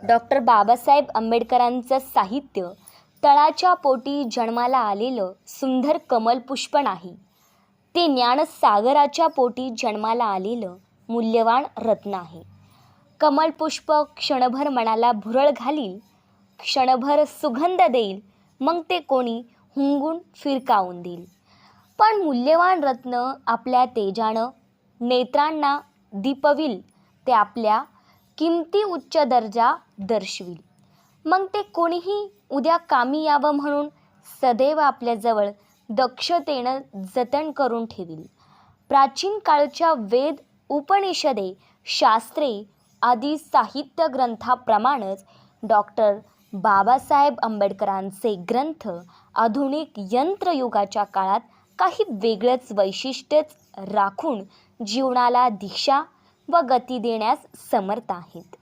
Doctor Babasaheb आंबेडकरांचं साहित्य तळाच्या पोटी जन्माला आलेलं सुंदर कमलपुष्प नाही, ते ज्ञानसागराच्या पोटी जन्माला आलेलं मूल्यवान रत्न आहे. कमलपुष्प क्षणभर मनाला भुरळ घालील, क्षणभर सुगंध देईल, मग ते कोणी हुंगून फिरकावून देईल. पण मूल्यवान रत्न आपल्या तेजानं नेत्रांना दिपविल, ते आपल्या किमती उच्च दर्जा दर्शविल. मग ते कोणीही उद्या कामी यावं म्हणून सदैव आपल्याजवळ दक्षतेनं जतन करून ठेवील. प्राचीन काळच्या वेद, उपनिषदे, शास्त्रे आदी साहित्य ग्रंथाप्रमाणेच डॉक्टर बाबासाहेब आंबेडकरांचे ग्रंथ आधुनिक यंत्रयुगाच्या काळात काही वेगळंच वैशिष्ट्यच राखून जीवनाला दिशा व गती देण्यास समर्थ आहेत.